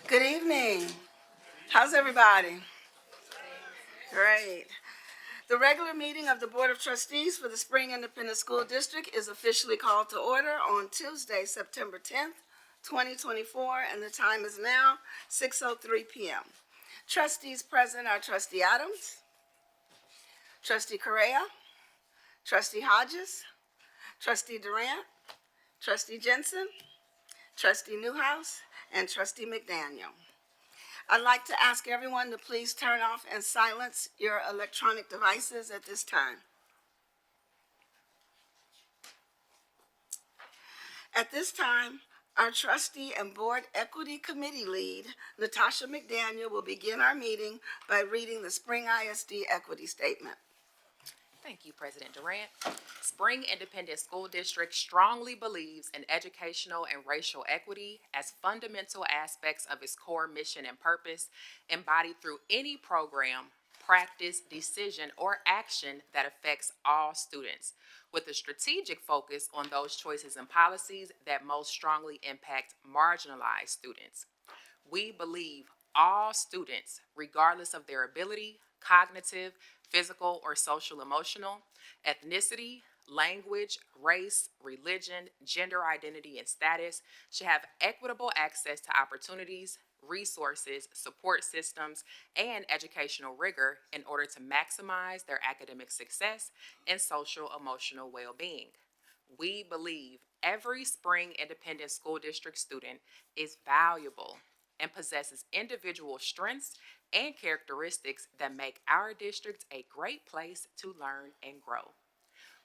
Good evening. How's everybody? Great. The regular meeting of the Board of Trustees for the Spring Independent School District is officially called to order on Tuesday, September 10th, 2024, and the time is now 6:03 p.m. Trustees present are Trustee Adams, Trustee Correa, Trustee Hodges, Trustee Durant, Trustee Jensen, Trustee Newhouse, and Trustee McDaniel. I'd like to ask everyone to please turn off and silence your electronic devices at this time. At this time, our trustee and board equity committee lead, Natasha McDaniel, will begin our meeting by reading the Spring ISD equity statement. Thank you, President Durant. Spring Independent School District strongly believes in educational and racial equity as fundamental aspects of its core mission and purpose, embodied through any program, practice, decision, or action that affects all students, with a strategic focus on those choices and policies that most strongly impact marginalized students. We believe all students, regardless of their ability, cognitive, physical, or social emotional, ethnicity, language, race, religion, gender identity, and status, should have equitable access to opportunities, resources, support systems, and educational rigor in order to maximize their academic success and social emotional well-being. We believe every Spring Independent School District student is valuable and possesses individual strengths and characteristics that make our district a great place to learn and grow.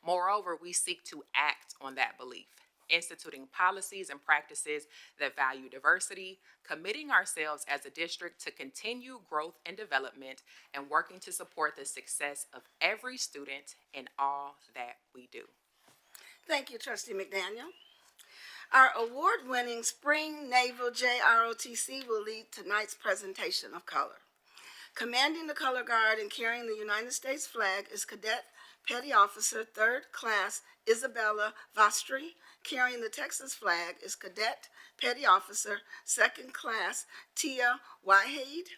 Moreover, we seek to act on that belief, instituting policies and practices that value diversity, committing ourselves as a district to continue growth and development, and working to support the success of every student in all that we do. Thank you, Trustee McDaniel. Our award-winning Spring Naval JROTC will lead tonight's presentation of color. Commanding the color guard and carrying the United States flag is Cadet Petty Officer 3rd Class Isabella Vastri. Carrying the Texas flag is Cadet Petty Officer 2nd Class Tia Waheed.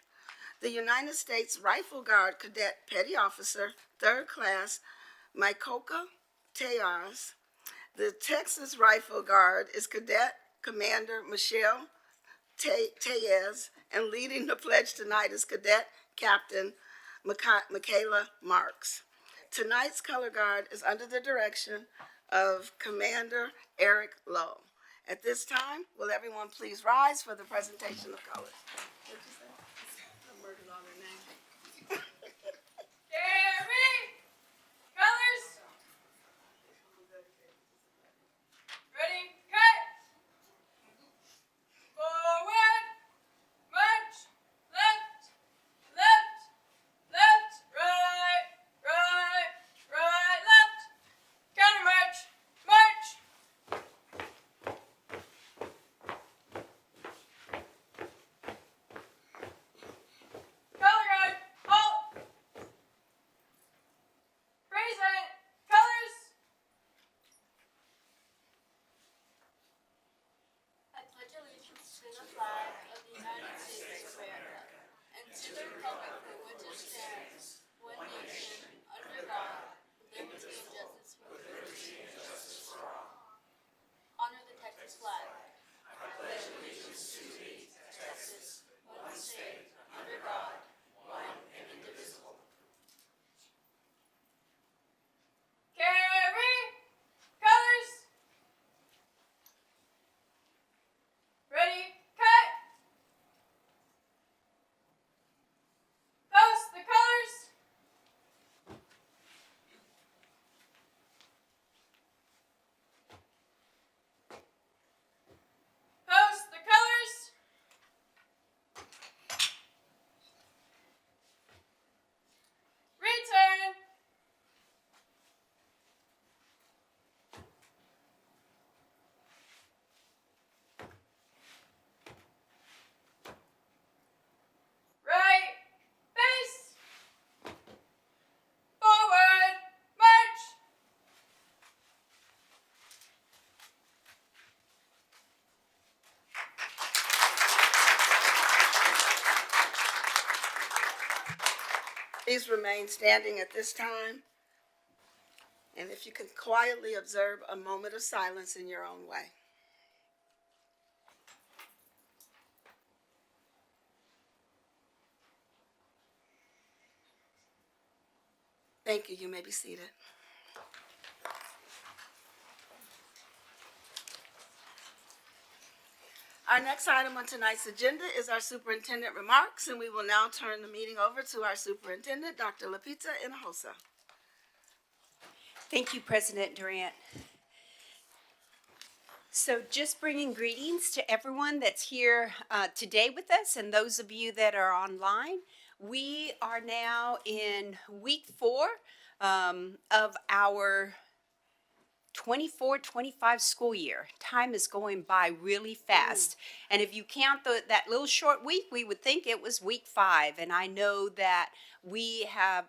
The United States Rifle Guard Cadet Petty Officer 3rd Class Maikoka Tejas. The Texas Rifle Guard is Cadet Commander Michelle Tellez, and leading the pledge tonight is Cadet Captain Michaela Marks. Tonight's color guard is under the direction of Commander Eric Lowe. At this time, will everyone please rise for the presentation of colors? What'd you say? I murdered all their names. Gary! Colors! Ready, cut! Forward! March! Left! Left! Left! Right! Right! Right! Left! Counter march! March! Color guard! Halt! Present! Colors! I pledge allegiance to the flag of the United States of America and to the republic for which it stands, one nation, under God, with liberty and justice for all. Honor the Texas flag. I pledge allegiance to thee, Texas, one state, under God, one and indivisible. Carry! Colors! Ready, cut! Please remain standing at this time. And if you can quietly observe a moment of silence in your own way. Thank you. You may be seated. Our next item on tonight's agenda is our superintendent remarks, and we will now turn the meeting over to our superintendent, Dr. Lapita Hinojosa. Thank you, President Durant. So just bringing greetings to everyone that's here today with us and those of you that are online. We are now in week 4 of our 24-25 school year. Time is going by really fast. And if you count that little short week, we would think it was week 5. And I know that we have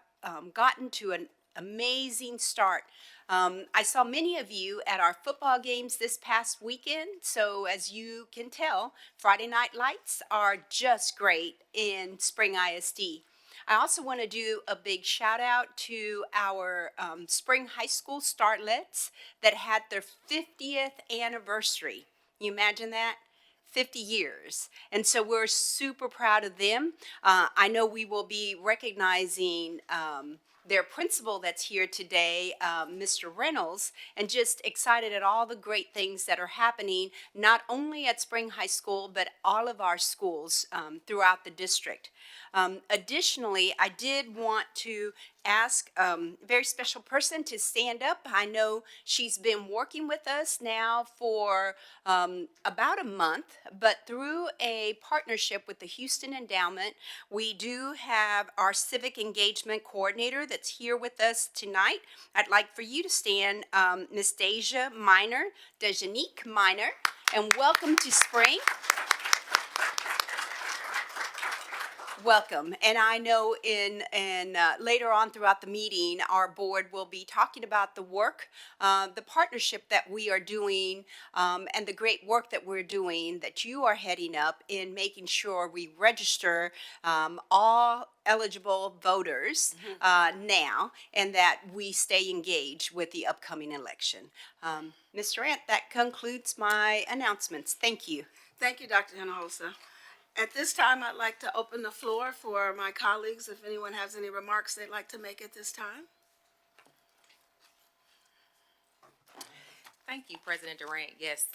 gotten to an amazing start. I saw many of you at our football games this past weekend. So as you can tell, Friday Night Lights are just great in Spring ISD. I also want to do a big shout out to our Spring High School starlets that had their 50th anniversary. You imagine that? 50 years. And so we're super proud of them. I know we will be recognizing their principal that's here today, Mr. Reynolds, and just excited at all the great things that are happening, not only at Spring High School, but all of our schools throughout the district. Additionally, I did want to ask a very special person to stand up. I know she's been working with us now for about a month, but through a partnership with the Houston Endowment, we do have our civic engagement coordinator that's here with us tonight. I'd like for you to stand, Miss Dejanique Minor, and welcome to Spring. Welcome. And I know in later on throughout the meeting, our board will be talking about the work, the partnership that we are doing, and the great work that we're doing, that you are heading up in making sure we register all eligible voters now, and that we stay engaged with the upcoming election. Ms. Durant, that concludes my announcements. Thank you. Thank you, Dr. Hinojosa. At this time, I'd like to open the floor for my colleagues, if anyone has any remarks they'd like to make at this time. Thank you, President Durant. Yes,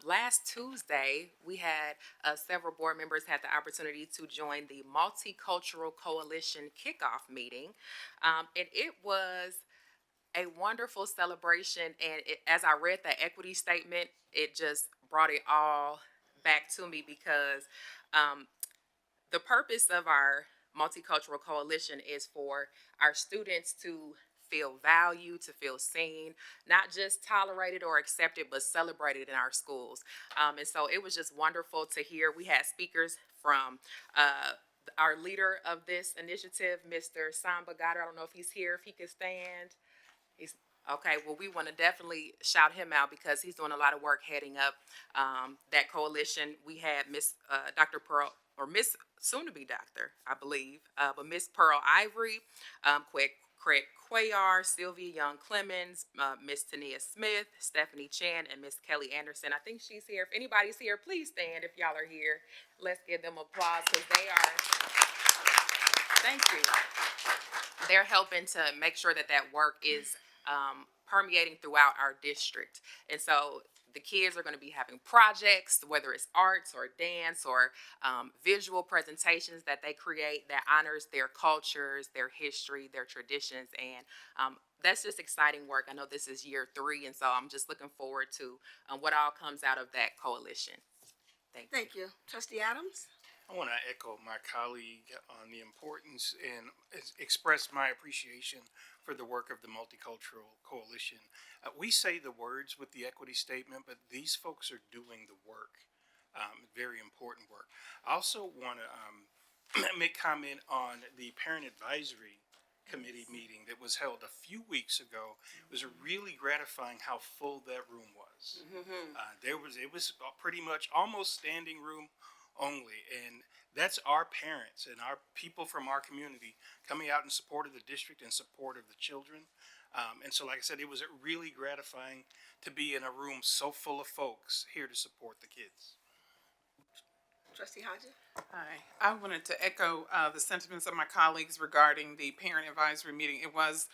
last Tuesday, we had several board members had the opportunity to join the Multicultural Coalition kickoff meeting. And it was a wonderful celebration. And as I read the equity statement, it just brought it all back to me, because the purpose of our Multicultural Coalition is for our students to feel valued, to feel seen, not just tolerated or accepted, but celebrated in our schools. And so it was just wonderful to hear. We had speakers from our leader of this initiative, Mr. Samba Goddard. I don't know if he's here, if he could stand. He's okay. Well, we want to definitely shout him out, because he's doing a lot of work heading up that coalition. We had Miss Dr. Pearl, or Miss soon-to-be doctor, I believe, but Miss Pearl Ivory, Craig Cuellar, Sylvia Young Clemens, Miss Tania Smith, Stephanie Chan, and Miss Kelly Anderson. I think she's here. If anybody's here, please stand if y'all are here. Let's give them applause, because they are, thank you. They're helping to make sure that that work is permeating throughout our district. And so the kids are going to be having projects, whether it's arts or dance or visual presentations that they create that honors their cultures, their history, their traditions. And that's just exciting work. I know this is year 3, and so I'm just looking forward to what all comes out of that coalition. Thank you. Thank you. Trustee Adams? I want to echo my colleague on the importance and express my appreciation for the work of the Multicultural Coalition. We say the words with the equity statement, but these folks are doing the work, very important work. I also want to make comment on the Parent Advisory Committee meeting that was held a few weeks ago. It was really gratifying how full that room was. It was pretty much almost standing room only. And that's our parents and our people from our community coming out in support of the district and support of the children. And so, like I said, it was really gratifying to be in a room so full of folks here to support the kids. Trustee Hodges? Hi, I wanted to echo the sentiments of my colleagues regarding the parent advisory meeting. It was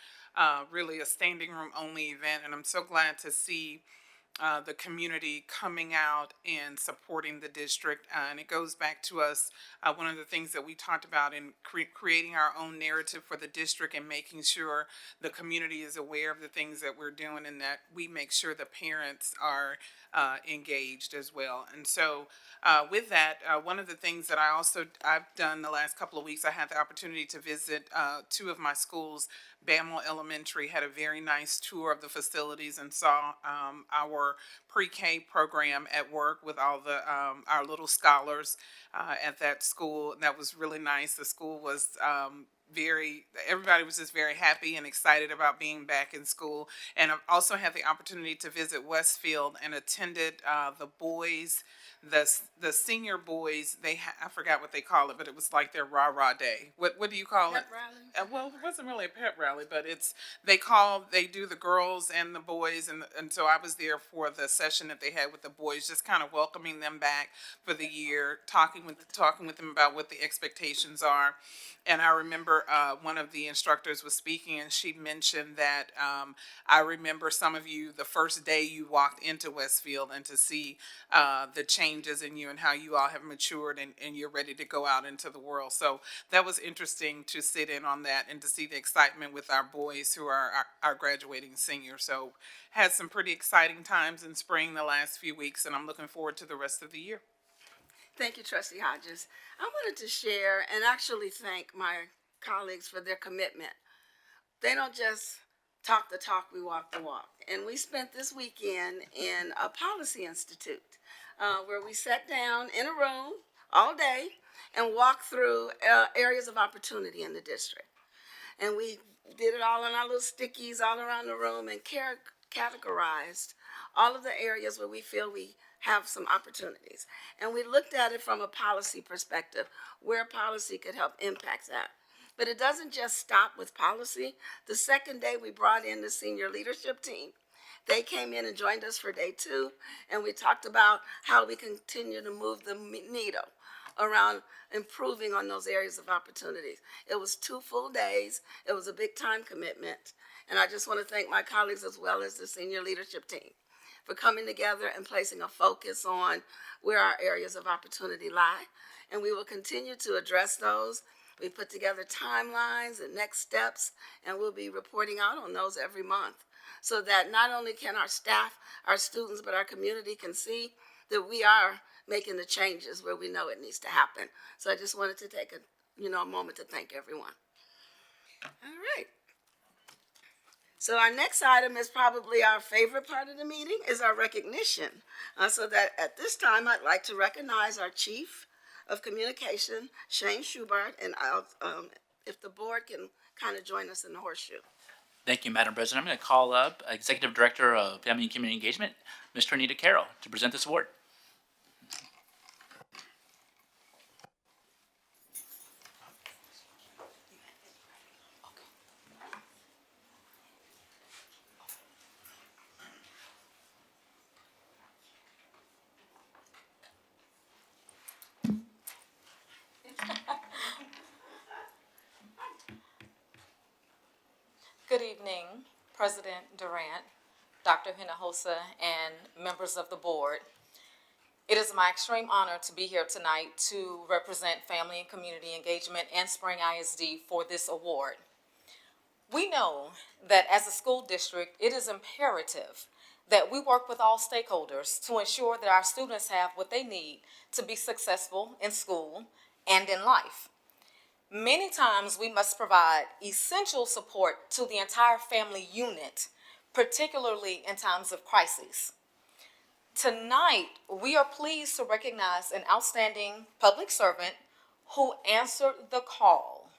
really a standing room only event, and I'm so glad to see the community coming out and supporting the district. And it goes back to us, one of the things that we talked about in creating our own narrative for the district and making sure the community is aware of the things that we're doing and that we make sure the parents are engaged as well. And so with that, one of the things that I've done the last couple of weeks, I had the opportunity to visit two of my schools. Bamwell Elementary had a very nice tour of the facilities and saw our pre-K program at work with all the our little scholars at that school. That was really nice. The school was everybody was just very happy and excited about being back in school. And I've also had the opportunity to visit Westfield and attended the boys, the senior boys. I forgot what they call it, but it was like their rah-rah day. What do you call it? Pep rally? Well, it wasn't really a pep rally, but they do the girls and the boys, and so I was there for the session that they had with the boys, just kind of welcoming them back for the year, talking with them about what the expectations are. And I remember one of the instructors was speaking, and she mentioned that I remember some of you the first day you walked into Westfield and to see the changes in you and how you all have matured and you're ready to go out into the world. So that was interesting to sit in on that and to see the excitement with our boys who are our graduating seniors. So had some pretty exciting times in spring the last few weeks, and I'm looking forward to the rest of the year. Thank you, Trustee Hodges. I wanted to share and actually thank my colleagues for their commitment. They don't just talk the talk, we walk the walk. And we spent this weekend in a policy institute where we sat down in a room all day and walked through areas of opportunity in the district. And we did it all on our little stickies all around the room and categorized all of the areas where we feel we have some opportunities. And we looked at it from a policy perspective, where policy could help impact that. But it doesn't just stop with policy. The second day we brought in the senior leadership team. They came in and joined us for day 2, and we talked about how we continue to move the needle around improving on those areas of opportunities. It was 2 full days. It was a big time commitment. And I just want to thank my colleagues as well as the senior leadership team for coming together and placing a focus on where our areas of opportunity lie. And we will continue to address those. We put together timelines and next steps, and we'll be reporting out on those every month so that not only can our staff, our students, but our community can see that we are making the changes where we know it needs to happen. So I just wanted to take a moment to thank everyone. All right. So our next item is probably our favorite part of the meeting, is our recognition. So that at this time, I'd like to recognize our Chief of Communication, Shane Schubart, and if the board can kind of join us in the horseshoe. Thank you, Madam President. I'm going to call up Executive Director of Family and Community Engagement, Mr. Anita Carroll, to present this award. Good evening, President Durant, Dr. Hinojosa, and members of the board. It is my extreme honor to be here tonight to represent Family and Community Engagement and Spring ISD for this award. We know that as a school district, it is imperative that we work with all stakeholders to ensure that our students have what they need to be successful in school and in life. Many times we must provide essential support to the entire family unit, particularly in times of crises. Tonight, we are pleased to recognize an outstanding public servant who answered the call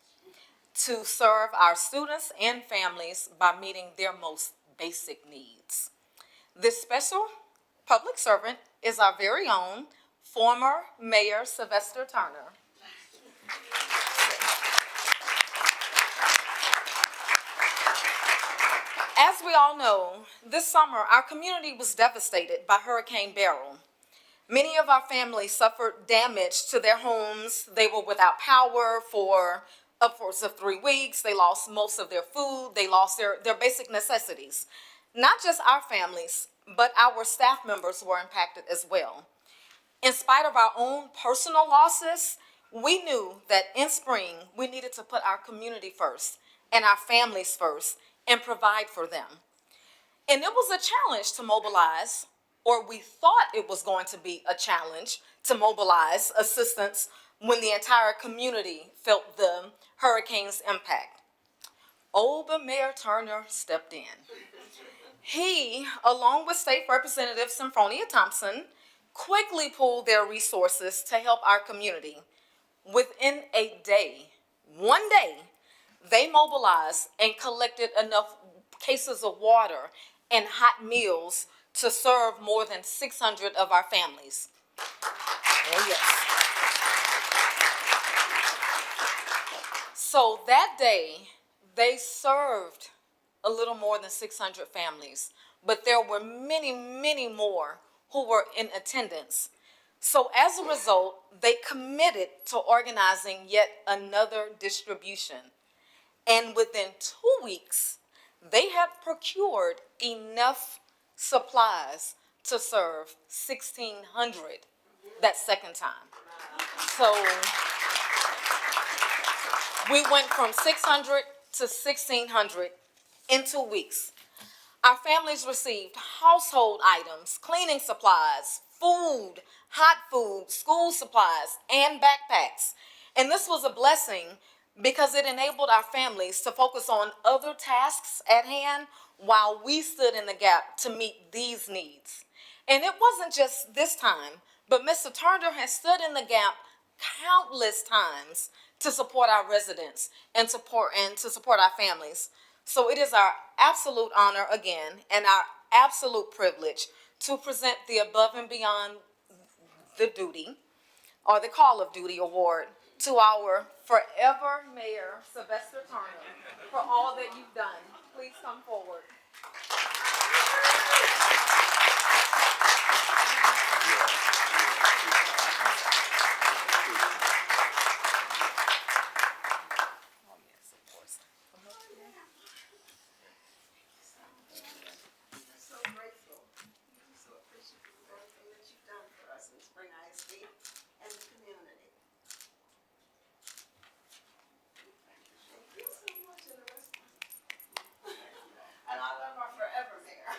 to serve our students and families by meeting their most basic needs. This special public servant is our very own former Mayor Sylvester Turner. As we all know, this summer our community was devastated by Hurricane Beryl. Many of our families suffered damage to their homes. They were without power for upwards of 3 weeks. They lost most of their food. They lost their basic necessities. Not just our families, but our staff members were impacted as well. In spite of our own personal losses, we knew that in spring we needed to put our community first and our families first and provide for them. And it was a challenge to mobilize, or we thought it was going to be a challenge to mobilize assistance when the entire community felt the hurricane's impact. Oh, but Mayor Turner stepped in. He, along with State Representative Symphonia Thompson, quickly pooled their resources to help our community. Within a day, one day, they mobilized and collected enough cases of water and hot meals to serve more than 600 of our families. Oh, yes. So that day, they served a little more than 600 families, but there were many, many more who were in attendance. So as a result, they committed to organizing yet another distribution. And within 2 weeks, they had procured enough supplies to serve 1,600 that second time. So we went from 600 to 1,600 in 2 weeks. Our families received household items, cleaning supplies, food, hot food, school supplies, and backpacks. And this was a blessing because it enabled our families to focus on other tasks at hand while we stood in the gap to meet these needs. And it wasn't just this time, but Mr. Turner has stood in the gap countless times to support our residents and to support our families. So it is our absolute honor again and our absolute privilege to present the Above and Beyond the Duty or the Call of Duty Award to our forever Mayor Sylvester Turner for all that you've done. Please come forward. So grateful. So appreciative of everything that you've done for us in Spring ISD and the community. Thank you so much, and the rest. And I love our forever mayor.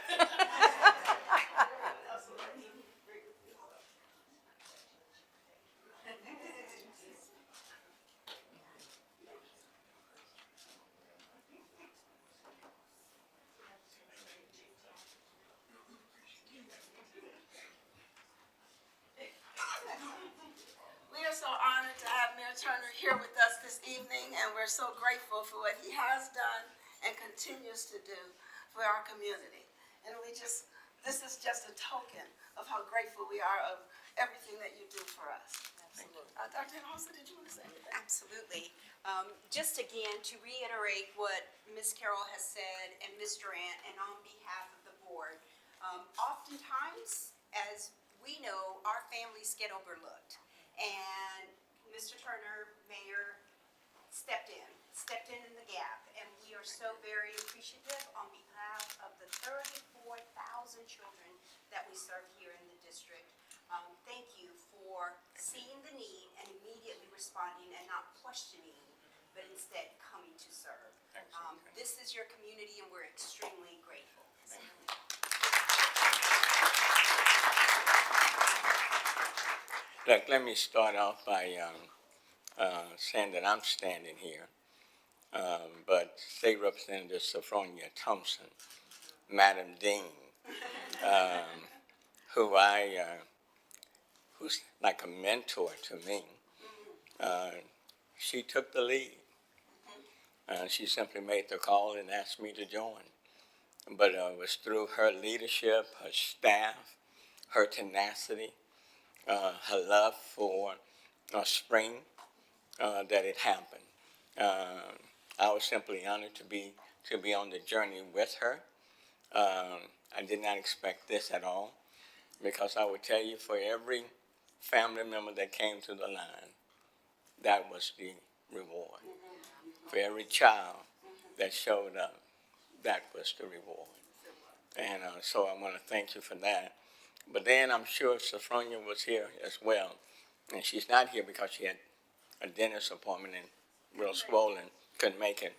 We are so honored to have Mayor Turner here with us this evening, and we're so grateful for what he has done and continues to do for our community. And this is just a token of how grateful we are of everything that you do for us. Absolutely. Dr. Hinojosa, did you want to say anything? Absolutely. Just again, to reiterate what Ms. Carroll has said and Ms. Durant, and on behalf of the board, oftentimes, as we know, our families get overlooked. And Mr. Turner, Mayor, stepped in the gap, and we are so very appreciative on behalf of the 34,000 children that we serve here in the district. Thank you for seeing the need and immediately responding and not questioning, but instead coming to serve. This is your community, and we're extremely grateful. Look, let me start off by saying that I'm standing here, but State Representative Symphonia Thompson, Madam Dean, who's like a mentor to me, she took the lead. She simply made the call and asked me to join. But it was through her leadership, her staff, her tenacity, her love for spring, that it happened. I was simply honored to be on the journey with her. I did not expect this at all, because I would tell you, for every family member that came to the line, that was the reward. For every child that showed up, that was the reward. And so I want to thank you for that. But then I'm sure Sophronia was here as well. And she's not here because she had a dentist appointment and real swollen, couldn't make it.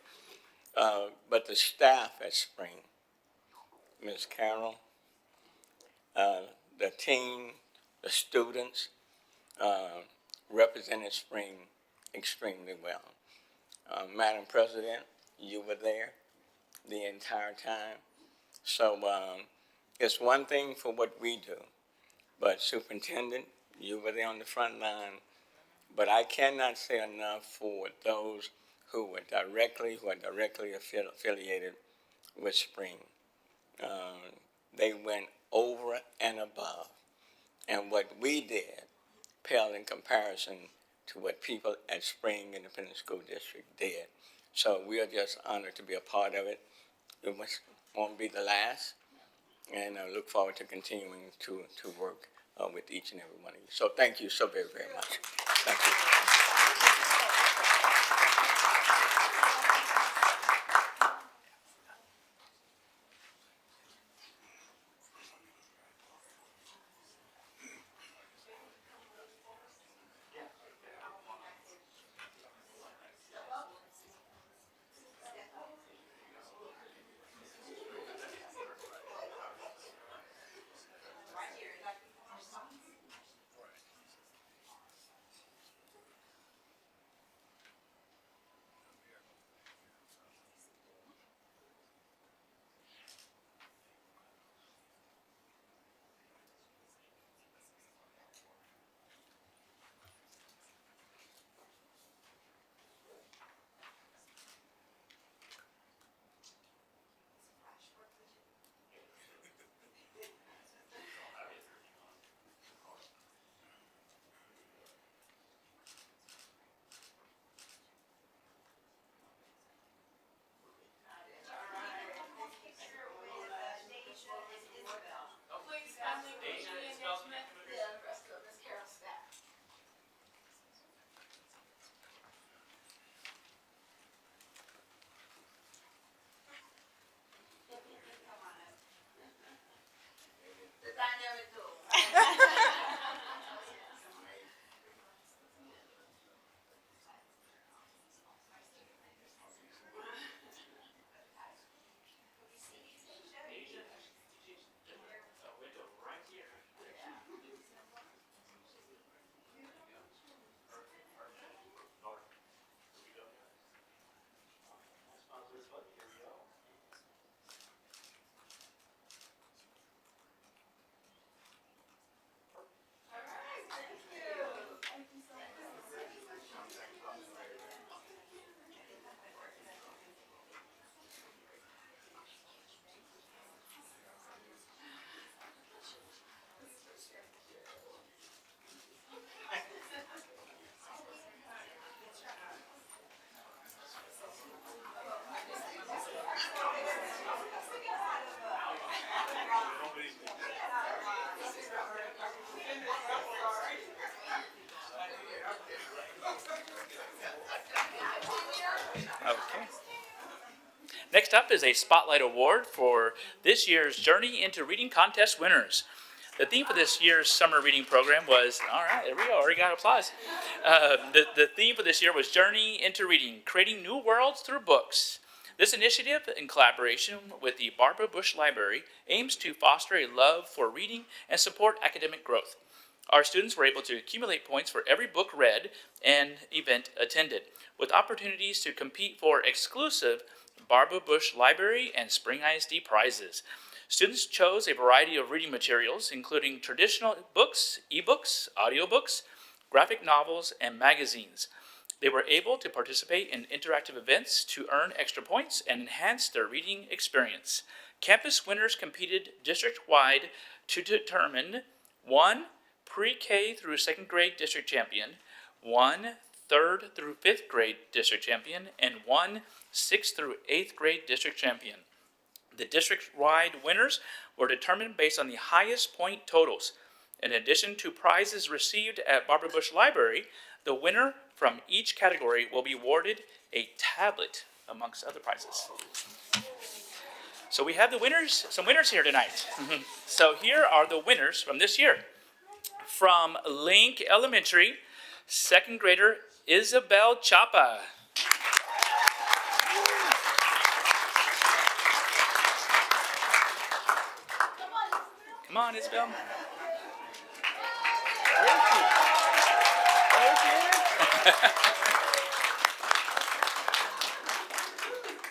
But the staff at Spring, Ms. Carroll, the team, the students, represented Spring extremely well. Madam President, you were there the entire time. So it's one thing for what we do, but Superintendent, you were there on the front line. But I cannot say enough for those who are directly affiliated with Spring. They went over and above, and what we did paled in comparison to what people at Spring Independent School District did. So we are just honored to be a part of it. It won't be the last, and I look forward to continuing to work with each and every one of you. So thank you so very, very much. Thank you. Okay. Next up is a Spotlight Award for this year's Journey into Reading Contest winners. The theme for this year's summer reading program was, all right, there we go, already got applause. The theme for this year was Journey into Reading, Creating New Worlds Through Books. This initiative, in collaboration with the Barbara Bush Library, aims to foster a love for reading and support academic growth. Our students were able to accumulate points for every book read and event attended, with opportunities to compete for exclusive Barbara Bush Library and Spring ISD prizes. Students chose a variety of reading materials, including traditional books, ebooks, audiobooks, graphic novels, and magazines. They were able to participate in interactive events to earn extra points and enhance their reading experience. Campus winners competed district-wide to determine 1. pre-K through second grade district champion, 1 3rd through 5th grade district champion, and 1 6th through 8th grade district champion. The district-wide winners were determined based on the highest point totals. In addition to prizes received at Barbara Bush Library, the winner from each category will be awarded a tablet, amongst other prizes. So we have some winners here tonight. So here are the winners from this year. From Link Elementary, second grader Isabel Chapa. Come on, Isabel.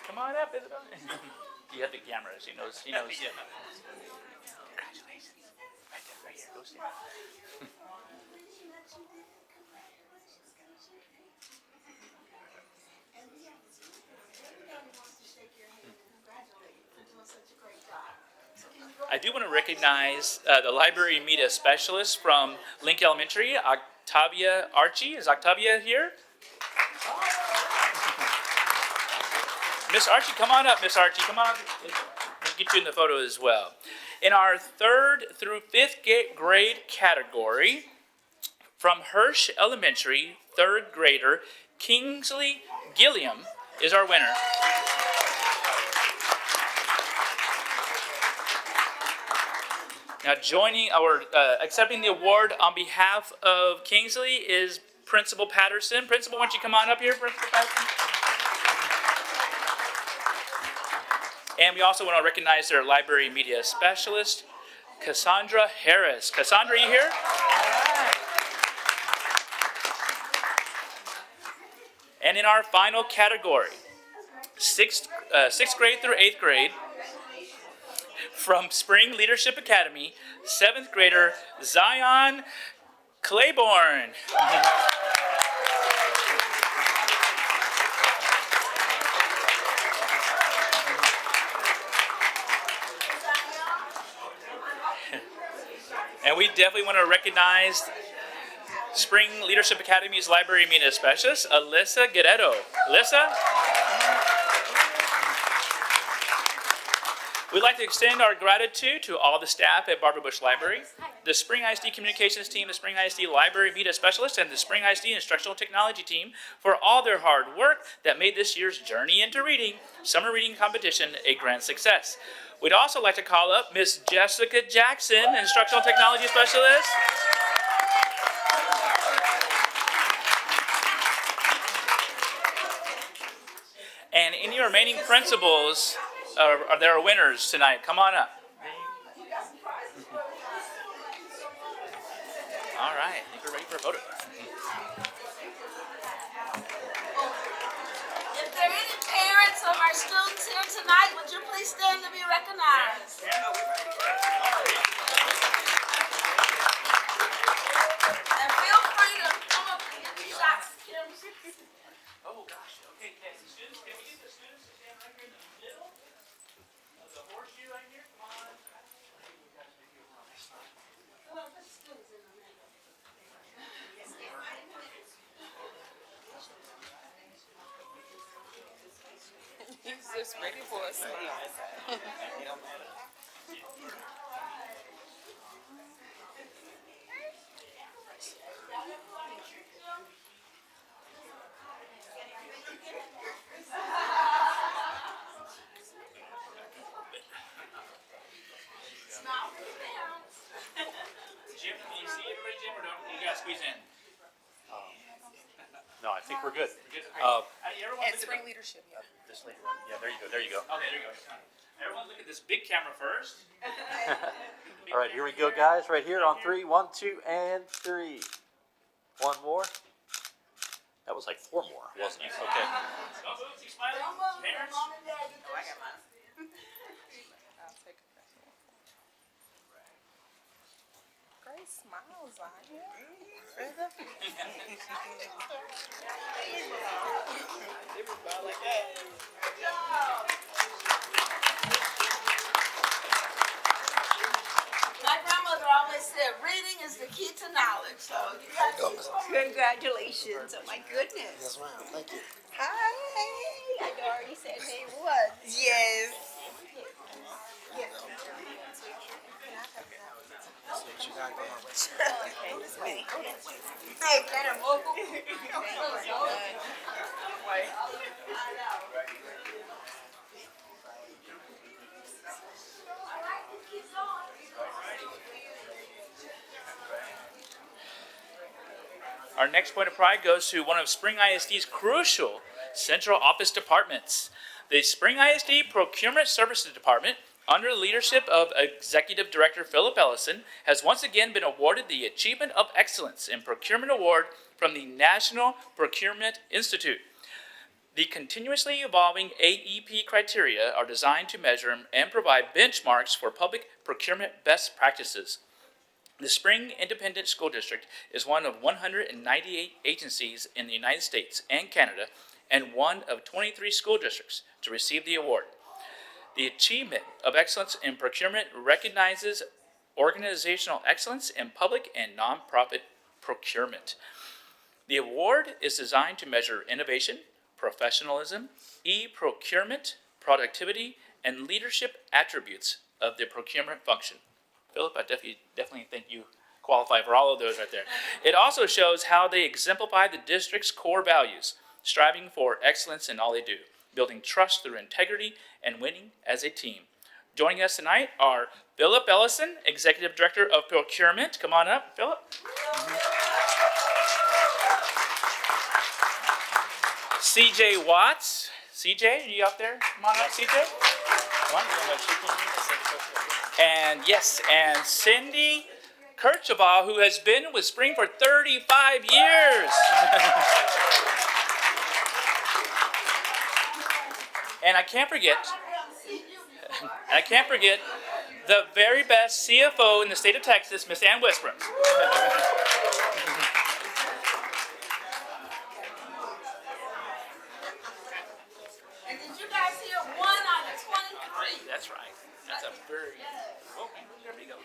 Come on up, Isabel. You have the camera. She knows. Congratulations. Right there, right here. Go stand. I do want to recognize the library media specialist from Link Elementary, Octavia Archie. Is Octavia here? Miss Archie, come on up, Miss Archie. Come on up. Let's get you in the photo as well. In our 3rd through 5th grade category, from Hirsch Elementary, 3rd grader Kingsley Gilliam is our winner. Now accepting the award on behalf of Kingsley is Principal Patterson. Principal, why don't you come on up here, Principal Patterson? And we also want to recognize their library media specialist, Cassandra Harris. Cassandra, are you here? All right. And in our final category, 6th grade through 8th grade, from Spring Leadership Academy, 7th grader Zion Claiborne. And we definitely want to recognize Spring Leadership Academy's library media specialist, Alyssa Guerrero. Alyssa? We'd like to extend our gratitude to all the staff at Barbara Bush Library, the Spring ISD Communications team, the Spring ISD Library Media Specialist, and the Spring ISD Instructional Technology team for all their hard work that made this year's Journey into Reading Summer Reading Competition a grand success. We'd also like to call up Miss Jessica Jackson, Instructional Technology Specialist. And any remaining principals there are winners tonight. Come on up. All right, I think we're ready for a photo. If there are any parents of our students here tonight, would you please stand to be recognized? And feel free to come up and get your shots. Oh gosh, okay, yes, the students, can we get the students to stand right here in the middle of the horseshoe right here? Come on. He's just ready for a smile. Jim, can you see everybody, Jim, or don't you guys squeeze in? No, I think we're good. And Spring Leadership, yeah. This lady, yeah, there you go, there you go. Okay, there you go. Everyone look at this big camera first. All right, here we go, guys, right here on 3, 1, 2, and 3. One more. That was like 4 more, wasn't it? Okay. Don't move, keep smiling. Parents. I'll take a picture. Great smiles on you. My grandmother always said, reading is the key to Congratulations. Oh, my goodness. Yes, ma'am. Thank you. Hi. I already said hey once. Yes. Hey, better mobile. Our next point of pride goes to one of Spring ISD's crucial central office departments. The Spring ISD Procurement Services Department, under the leadership of Executive Director Philip Ellison, has once again been awarded the Achievement of Excellence in Procurement Award from the National Procurement Institute. The continuously evolving AEP criteria are designed to measure and provide benchmarks for public procurement best practices. The Spring Independent School District is one of 198 agencies in the United States and Canada, and one of 23 school districts to receive the award. The Achievement of Excellence in Procurement recognizes organizational excellence in public and nonprofit procurement. The award is designed to measure innovation, professionalism, e-procurement, productivity, and leadership attributes of the procurement function. Philip, I definitely think you qualify for all of those right there. It also shows how they exemplify the district's core values, striving for excellence in all they do, building trust through integrity, and winning as a team. Joining us tonight are Philip Ellison, Executive Director of Procurement. Come on up, Philip. CJ Watts. CJ, are you up there? Come on up, CJ. Come on, we're gonna shake your hand. And yes, and Cindy Kirchhoff, who has been with Spring for 35 years. And I can't forget the very best CFO in the state of Texas, Miss Ann Westbrook. And did you guys hear 1 out of 23? That's right. That's a very. Oh, there we go.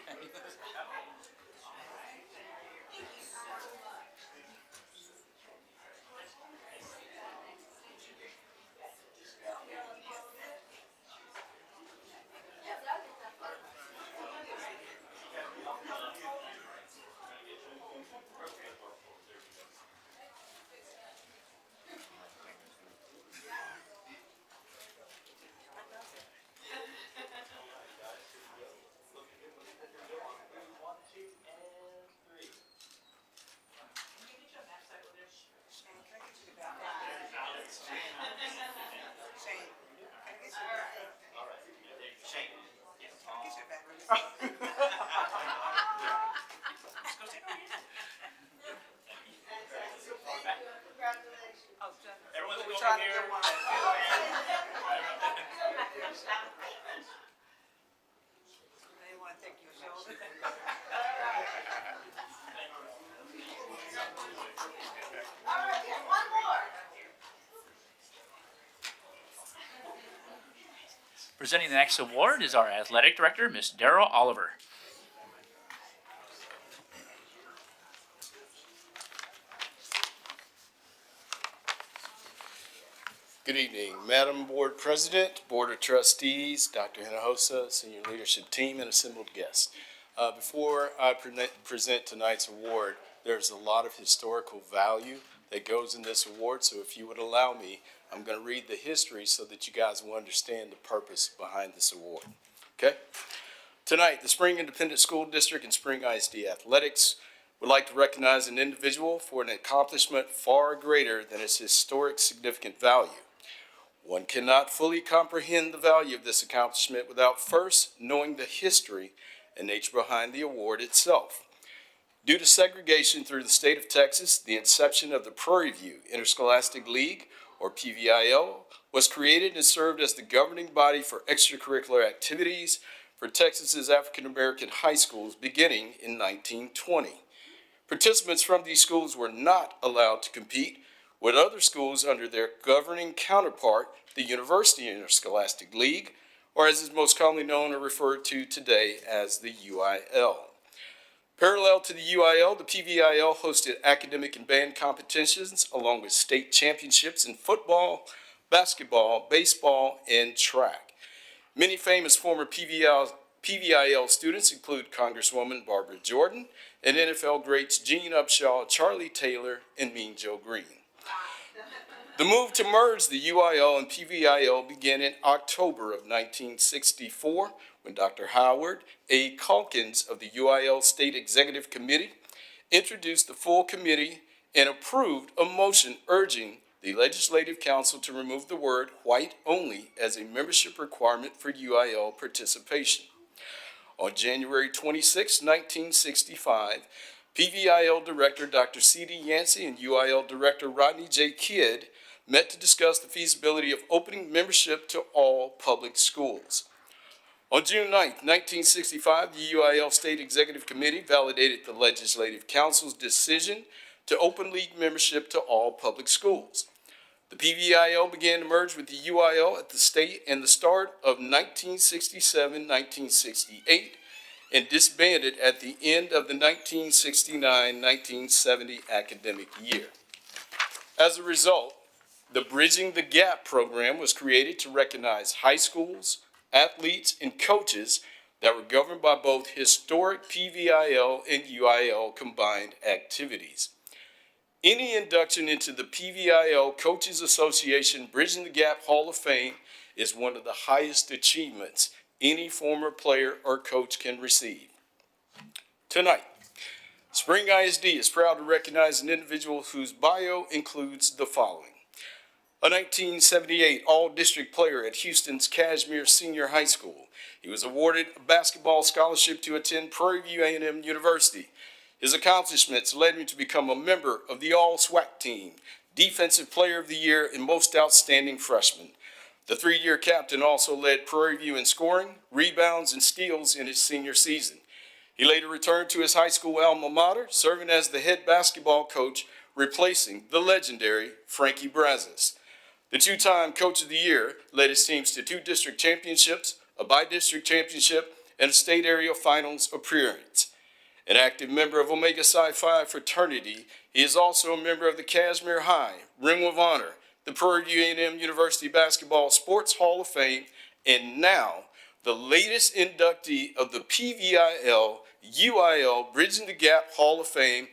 Presenting the next award is our Athletic Director, Ms. Daryl Oliver. Good evening, Madam Board President, Board of Trustees, Dr. Hinojosa, Senior Leadership Team, and assembled guests. Before I present tonight's award, there's a lot of historical value that goes in this award, so if you would allow me, I'm going to read the history so that you guys will understand the purpose behind this award. Okay? Tonight, the Spring Independent School District and Spring ISD Athletics would like to recognize an individual for an accomplishment far greater than its historic significant value. One cannot fully comprehend the value of this accomplishment without first knowing the history and nature behind the award itself. Due to segregation through the state of Texas, the inception of the Prairie View Interscholastic League, or PVIL, was created and served as the governing body for extracurricular activities for Texas's African American high schools beginning in 1920. Participants from these schools were not allowed to compete with other schools under their governing counterpart, the University Interscholastic League, or as is most commonly known or referred to today as the UIL. Parallel to the UIL, the PVIL hosted academic and band competitions along with state championships in football, basketball, baseball, and track. Many famous former PVIL students include Congresswoman Barbara Jordan and NFL greats Gene Upshaw, Charlie Taylor, and Mean Joe Green. The move to merge the UIL and PVIL began in October of 1964 when Dr. Howard A. Calkins of the UIL State Executive Committee introduced the full committee and approved a motion urging the Legislative Council to remove the word white only as a membership requirement for UIL participation. On January 26, 1965, PVIL Director Dr. C.D. Yancey and UIL Director Rodney J. Kidd met to discuss the feasibility of opening membership to all public schools. On June 9, 1965, the UIL State Executive Committee validated the Legislative Council's decision to open league membership to all public schools. The PVIL began to merge with the UIL at the state and the start of 1967-1968 and disbanded at the end of the 1969-1970 academic year. As a result, the Bridging the Gap program was created to recognize high schools, athletes, and coaches that were governed by both historic PVIL and UIL combined activities. Any induction into the PVIL Coaches Association Bridging the Gap Hall of Fame is one of the highest achievements any former player or coach can receive. Tonight, Spring ISD is proud to recognize an individual whose bio includes the following. A 1978 All-District player at Houston's Cashmere Senior High School. He was awarded a basketball scholarship to attend Prairie View A&M University. His accomplishments led him to become a member of the All-SWAC team, Defensive Player of the Year, and Most Outstanding Freshman. The three-year captain also led Prairie View in scoring, rebounds, and steals in his senior season. He later returned to his high school alma mater, serving as the head basketball coach, replacing the legendary Frankie Brazos. The two-time Coach of the Year led his teams to 2 district championships, a by-district championship, and a state area finals appearance. An active member of Omega Psi Phi fraternity, he is also a member of the Cashmere High, Ring of Honor, the Prairie View A&M University Basketball Sports Hall of Fame, and now the latest inductee of the PVIL UIL Bridging the Gap Hall of Fame.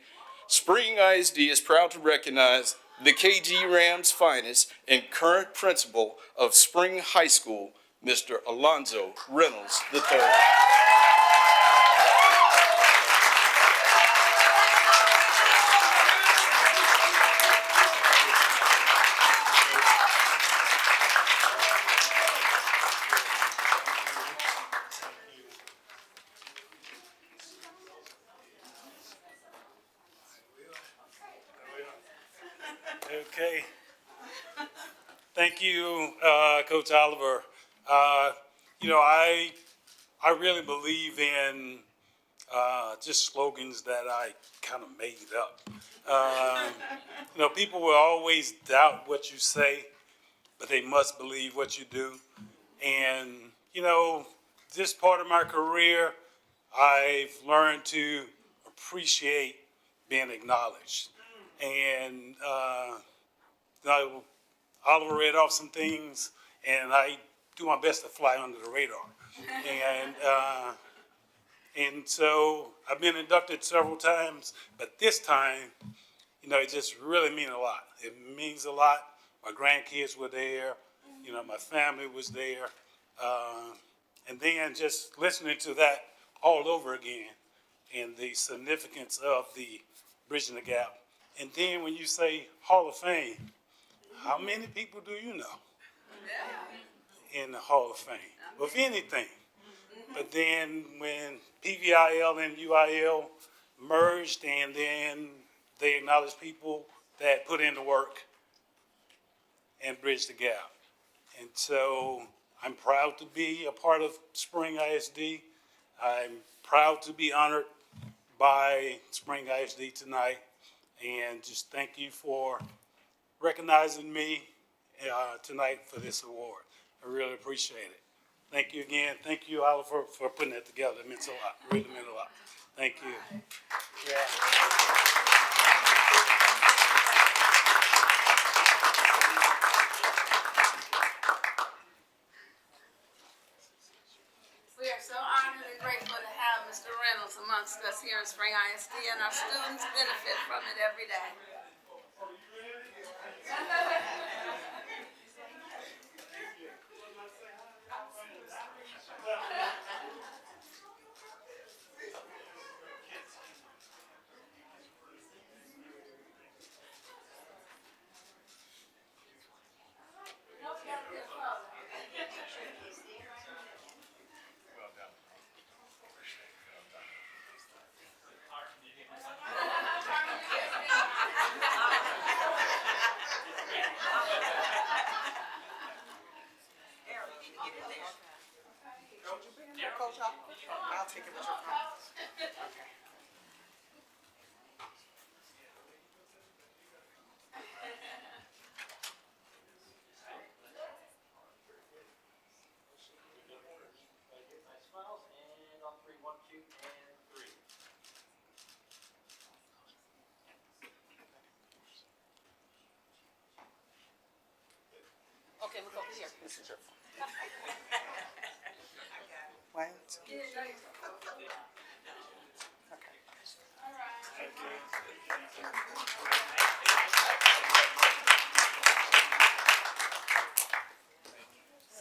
Spring ISD is proud to recognize the KG Rams' finest and current principal of Spring High School, Mr. Alonzo Reynolds III. Okay. Thank you, Coach Oliver. I really believe in just slogans that I kind of made up. People will always doubt what you say, but they must believe what you do. And, this part of my career, I've learned to appreciate being acknowledged. And Oliver read off some things, and I do my best to fly under the radar. And so I've been inducted several times, but this time, it just really means a lot. It means a lot. My grandkids were there. My family was there. And then just listening to that all over again and the significance of the Bridging the Gap. And then when you say Hall of Fame, how many people do you know in the Hall of Fame? Of anything. But then when PVIL and UIL merged, and then they acknowledged people that put in the work and bridged the gap. And so I'm proud to be a part of Spring ISD. I'm proud to be honored by Spring ISD tonight. And just thank you for recognizing me tonight for this award. I really appreciate it. Thank you again. Thank you, Oliver, for putting that together. It meant a lot. Really meant a lot. Thank you. Yeah. We are so honored and grateful to have Mr. Reynolds amongst us here in Spring ISD, and our students benefit from it every day. I'll take it with your phone. Smiles, and on three, 1, 2, and 3. Okay, look over here. This is your phone. So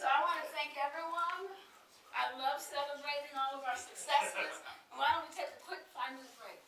I want to thank everyone. I love celebrating all of our successes. Why don't we take a quick 5-minute break?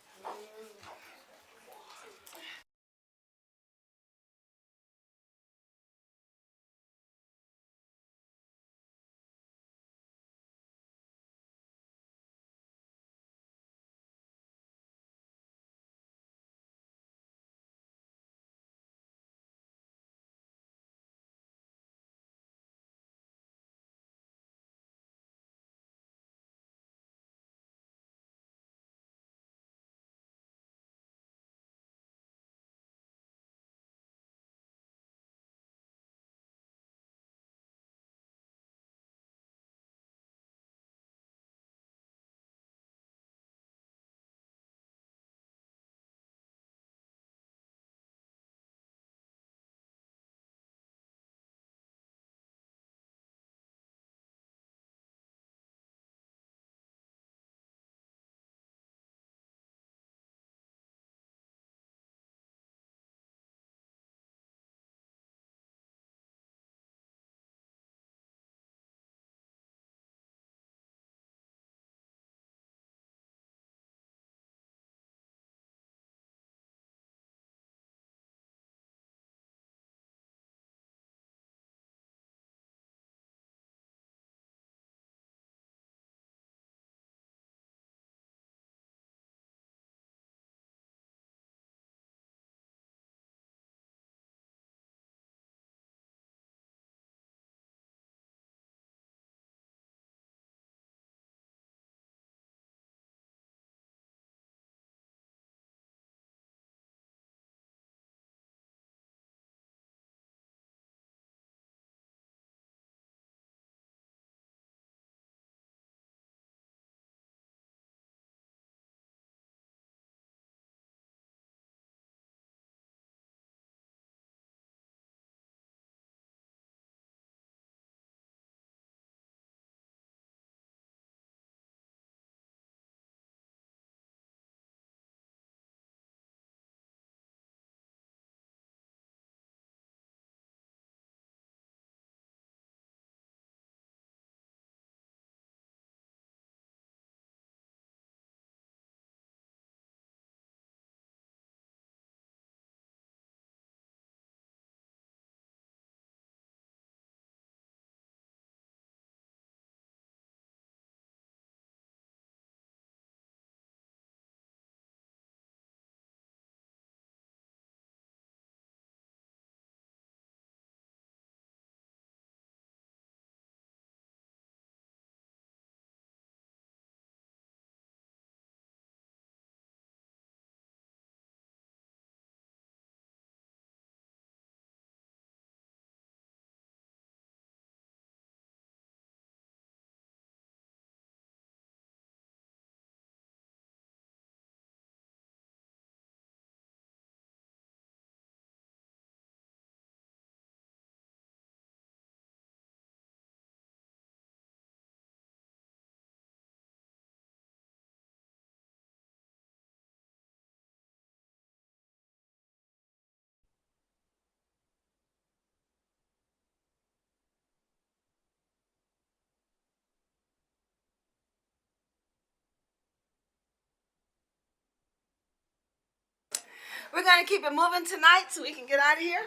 We're gonna keep it moving tonight so we can get out of here.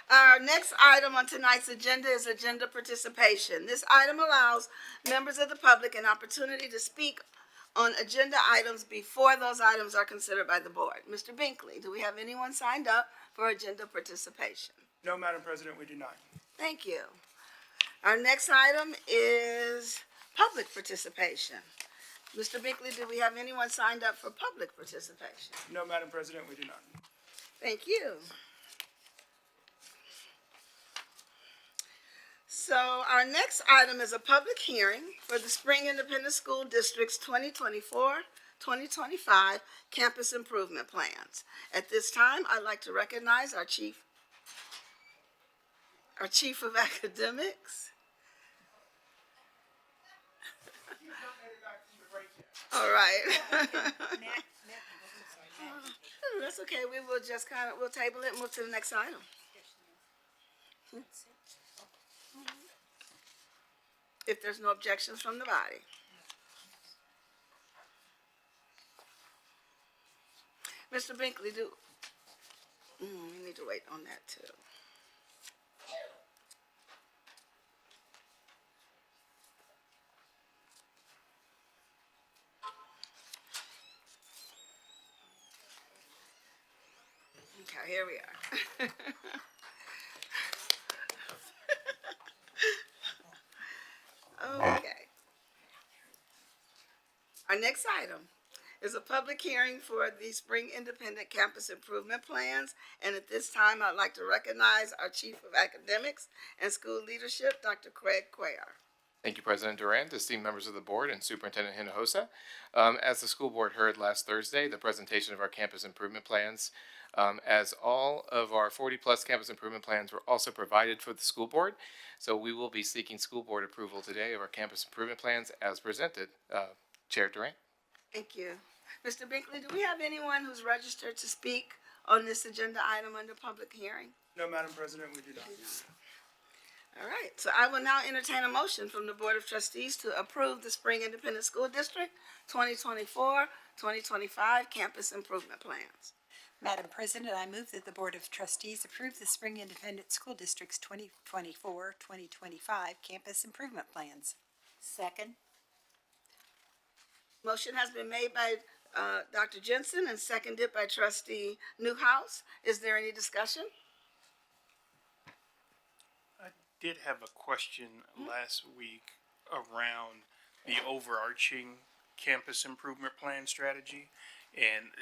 Our next item on tonight's agenda is agenda participation. This item allows members of the public an opportunity to speak on agenda items before those items are considered by the board. Mr. Binkley, do we have anyone signed up for agenda participation? No, Madam President, we do not. Thank you. Our next item is public participation. Mr. Binkley, do we have anyone signed up for public participation? No, Madam President, we do not. Thank you. So our next item is a public hearing for the Spring Independent School District's 2024-2025 campus improvement plans. At this time, I'd like to recognize our chief of academics. All right. That's okay. We will just we'll table it and move to the next item. If there's no objections from the body. Mr. Binkley, we need to wait on that too. Okay, here we are. Okay. Our next item is a public hearing for the Spring Independent Campus Improvement Plans. And at this time, I'd like to recognize our Chief of Academics and School Leadership, Dr. Craig Cuellar. Thank you, President Durant, esteemed members of the board, and Superintendent Hinojosa. As the school board heard last Thursday, the presentation of our campus improvement plans, as all of our 40-plus campus improvement plans were also provided for the school board. So we will be seeking school board approval today of our campus improvement plans as presented. Chair Durant. Thank you. Mr. Binkley, do we have anyone who's registered to speak on this agenda item under public hearing? No, Madam President, we do not. All right, so I will now entertain a motion from the Board of Trustees to approve the Spring Independent School District 2024-2025 campus improvement plans. Madam President, I move that the Board of Trustees approve the Spring Independent School District's 2024-2025 campus improvement plans. Second. Motion has been made by Dr. Jensen and seconded by Trustee Newhouse. Is there any discussion? I did have a question last week around the overarching campus improvement plan strategy. And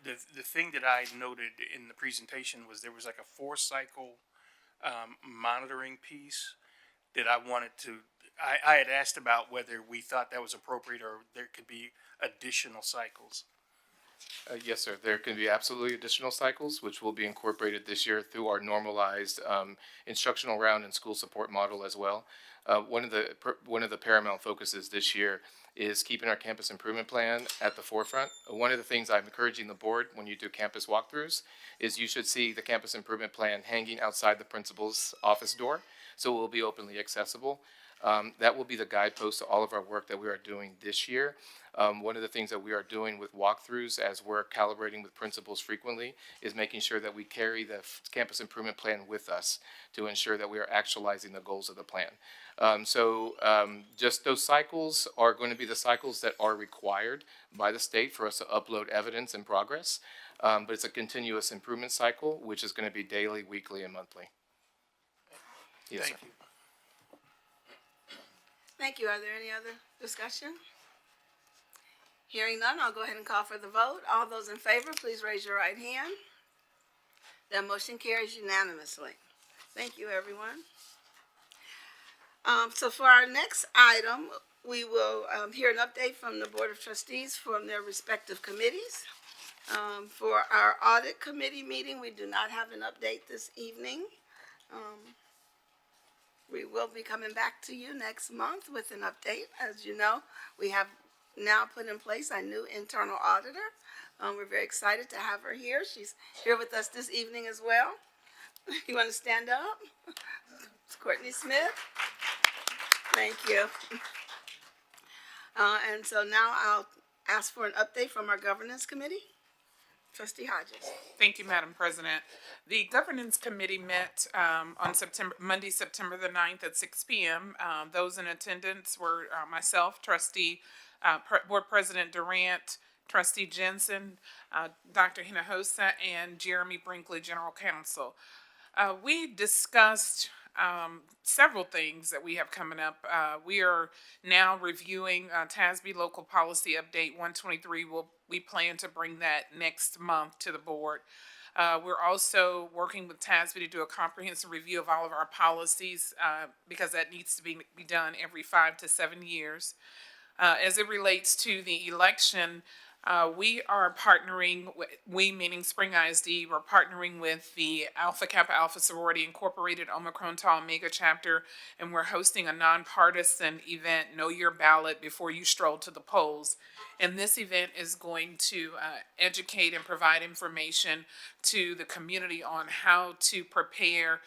the thing that I noted in the presentation was there was like a 4-cycle monitoring piece that I wanted to, I had asked about whether we thought that was appropriate or there could be additional cycles. Yes, sir. There can be absolutely additional cycles, which will be incorporated this year through our normalized instructional round and school support model as well. One of the paramount focuses this year is keeping our campus improvement plan at the forefront. One of the things I'm encouraging the board when you do campus walkthroughs is you should see the campus improvement plan hanging outside the principal's office door, so it will be openly accessible. That will be the guidepost to all of our work that we are doing this year. One of the things that we are doing with walkthroughs as we're calibrating with principals frequently is making sure that we carry the campus improvement plan with us to ensure that we are actualizing the goals of the plan. Just those cycles are going to be the cycles that are required by the state for us to upload evidence and progress. But it's a continuous improvement cycle, which is going to be daily, weekly, and monthly. Yes, Thank sir. you. Thank you. Are there any other discussion? Hearing none, I'll go ahead and call for the vote. All those in favor, please raise your right hand. That motion carries unanimously. Thank you, everyone. So for our next item, we will hear an update from the Board of Trustees from their respective committees. For our audit committee meeting, we do not have an update this evening. We will be coming back to you next month with an update. As you know, we have now put in place a new internal auditor. We're very excited to have her here. She's here with us this evening as well. You want to stand up? It's Courtney Smith. Thank you. And so now I'll ask for an update from our governance committee. Trustee Hodges. Thank you, Madam President. The Governance Committee met on Monday, September the 9th at 6 p.m. Those in attendance were myself, Board President Durant, Trustee Jensen, Dr. Hinojosa, and Jeremy Brinkley, General Counsel. We discussed several things that we have coming up. We are now reviewing TASB Local Policy Update 123. We plan to bring that next month to the board. We're also working with TASB to do a comprehensive review of all of our policies because that needs to be done every 5 to 7 years. As it relates to the election, we are partnering, we meaning Spring ISD, we're partnering with the Alpha Kappa Alpha Sorority Incorporated Omicron Tau Omega chapter, and we're hosting a nonpartisan event, Know Your Ballot Before You Stroll to the Polls. And this event is going to educate and provide information to the community on how to prepare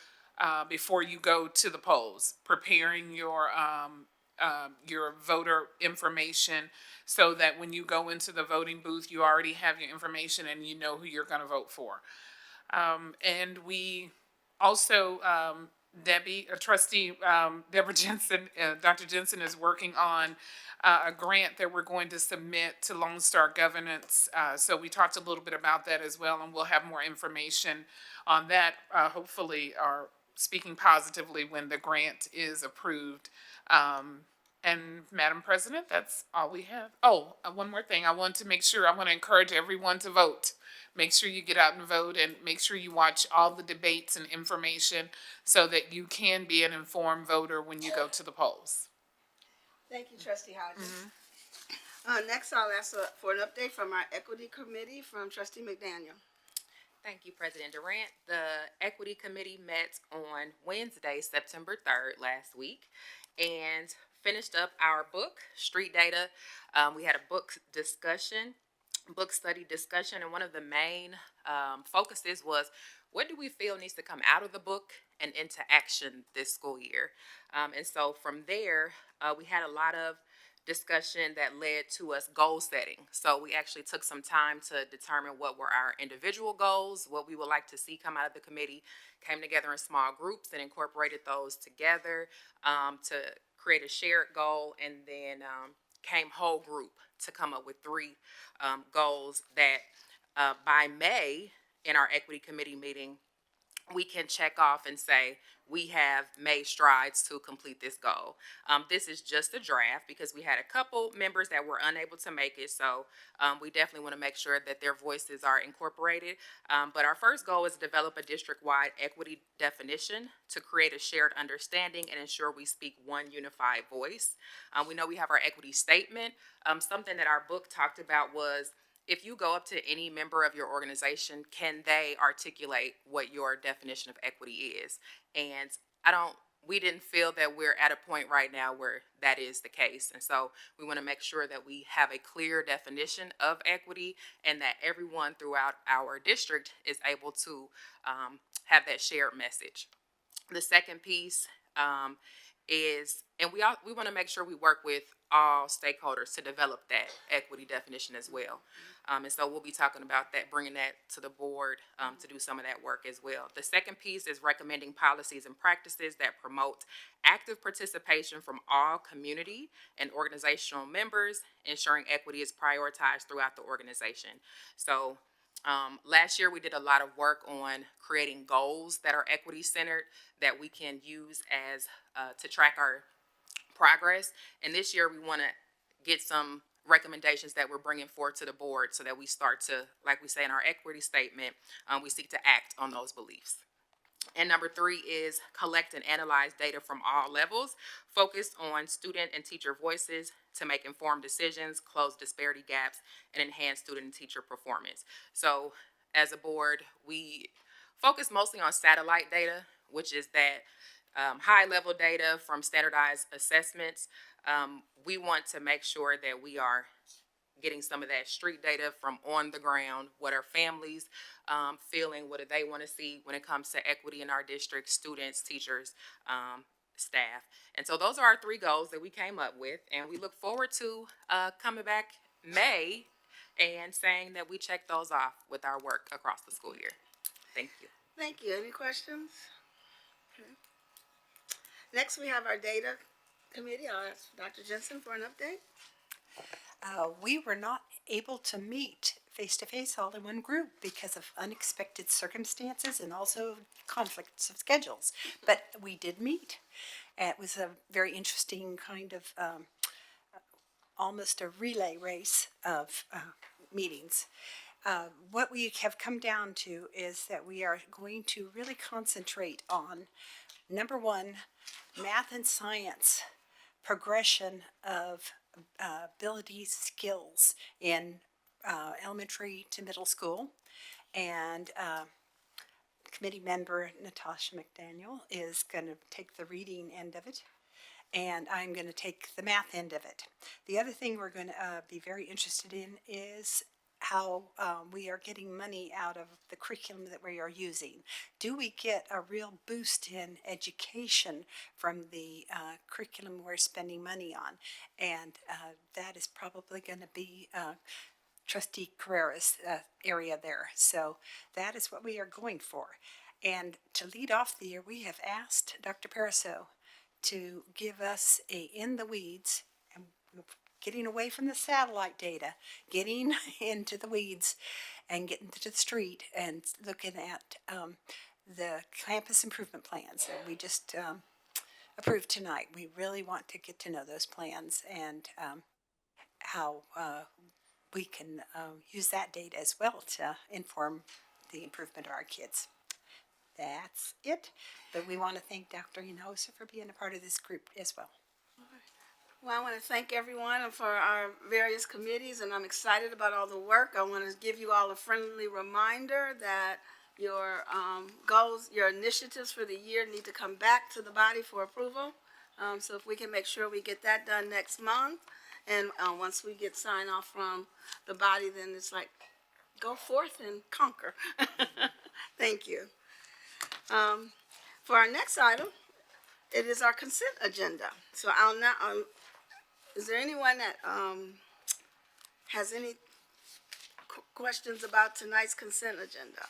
before you go to the polls, preparing your voter information so that when you go into the voting booth, you already have your information and you know who you're going to vote for. And we also, Trustee Deborah Jensen, Dr. Jensen is working on a grant that we're going to submit to Lone Star Governance. So we talked a little bit about that as well, and we'll have more information on that, hopefully, or speaking positively when the grant is approved. And Madam President, that's all we have. Oh, one more thing. I want to encourage everyone to vote. Make sure you get out and vote, and make sure you watch all the debates and information so that you can be an informed voter when you go to the polls. Thank you, Trustee Hodges. Next, I'll ask for an update from our Equity Committee from Trustee McDaniel. Thank you, President Durant. The Equity Committee met on Wednesday, September 3rd last week, and finished up our book, Street Data. We had a book study discussion, and one of the main focuses was, what do we feel needs to come out of the book and into action this school year? And so from there, we had a lot of discussion that led to us goal setting. So we actually took some time to determine what were our individual goals, what we would like to see come out of the committee, came together in small groups and incorporated those together to create a shared goal, and then came whole group to come up with 3 goals that by May in our Equity Committee meeting, we can check off and say, we have made strides to complete this goal. This is just a draft because we had a couple members that were unable to make it, so we definitely want to make sure that their voices are incorporated. But our first goal is to develop a district-wide equity definition to create a shared understanding and ensure we speak one unified voice. We know we have our equity statement. Something that our book talked about was, if you go up to any member of your organization, can they articulate what your definition of equity is? And we didn't feel that we're at a point right now where that is the case. And so we want to make sure that we have a clear definition of equity and that everyone throughout our district is able to have that shared message. The second piece is, and we want to make sure we work with all stakeholders to develop that equity definition as well. And so we'll be talking about that, bringing that to the board to do some of that work as well. The second piece is recommending policies and practices that promote active participation from all community and organizational members, ensuring equity is prioritized throughout the organization. So last year we did a lot of work on creating goals that are equity centered that we can use as to track our progress. And this year we want to get some recommendations that we're bringing forward to the board so that we start to, like we say in our equity statement, we seek to act on those beliefs. And number 3 is collect and analyze data from all levels, focused on student and teacher voices to make informed decisions, close disparity gaps, and enhance student and teacher performance. So as a board, we focus mostly on satellite data, which is that high-level data from standardized assessments. We want to make sure that we are getting some of that street data from on the ground. What are families feeling? What do they want to see when it comes to equity in our district, students, teachers, staff? And so those are our 3 goals that we came up with, and we look forward to coming back May and saying that we check those off with our work across the school year. Thank you. Thank you. Any questions? Okay. Next, we have our data committee. I'll ask Dr. Jensen for an update. We were not able to meet face-to-face all in one group because of unexpected circumstances and also conflicts of schedules. But we did meet. It was a very interesting kind of almost a relay race of meetings. What we have come down to is that we are going to really concentrate on, number one, math and science progression of abilities, skills in elementary to middle school. And committee member Natasha McDaniel is going to take the reading end of it, and I'm going to take the math end of it. The other thing we're going to be very interested in is how we are getting money out of the curriculum that we are using. Do we get a real boost in education from the curriculum we're spending money on? And that is probably going to be Trustee Carrera's area there. So that is what we are going for. And to lead off the year, we have asked Dr. Pariseau to give us a in the weeds, and getting away from the satellite data, getting into the weeds and getting to the street and looking at the campus improvement plans that we just approved tonight. We really want to get to know those plans and how we can use that data as well to inform the improvement of our kids. That's it. But we want to thank Dr. Hinojosa for being a part of this group as well. Well, I want to thank everyone for our various committees, and I'm excited about all the work. I want to give you all a friendly reminder that your goals, your initiatives for the year need to come back to the body for approval. So if we can make sure we get that done next month, and once we get sign off from the body, then it's like, go forth and conquer. Thank you. For our next item, it is our consent agenda. So I'll now, is there anyone that has any questions about tonight's consent agenda?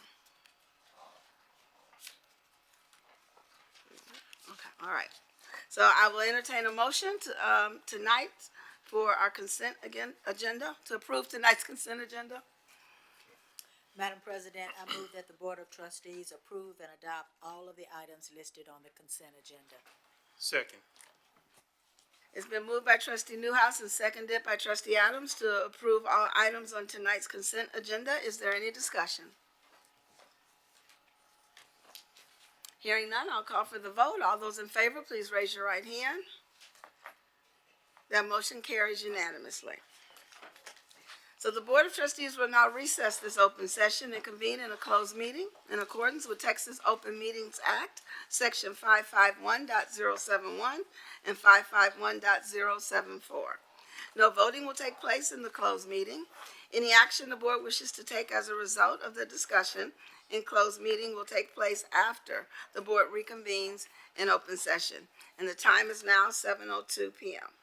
Okay, all right. So I will entertain a motion to, tonight for our consent agenda, to approve tonight's consent agenda. Madam President, I move that the Board of Trustees approve and adopt all of the items listed on the consent agenda. Second. It's been moved by Trustee Newhouse and seconded by Trustee Adams to approve all items on tonight's consent agenda. Is there any discussion? Hearing none, I'll call for the vote. All those in favor, please raise your right hand. That motion carries unanimously. So the Board of Trustees will now recess this open session and convene in a closed meeting in accordance with Texas Open Meetings Act, Section 551.071 and 551.074. No voting will take place in the closed meeting. Any action the board wishes to take as a result of the discussion in closed meeting will take place after the board reconvenes in open session. And the time is now 7:02 p.m.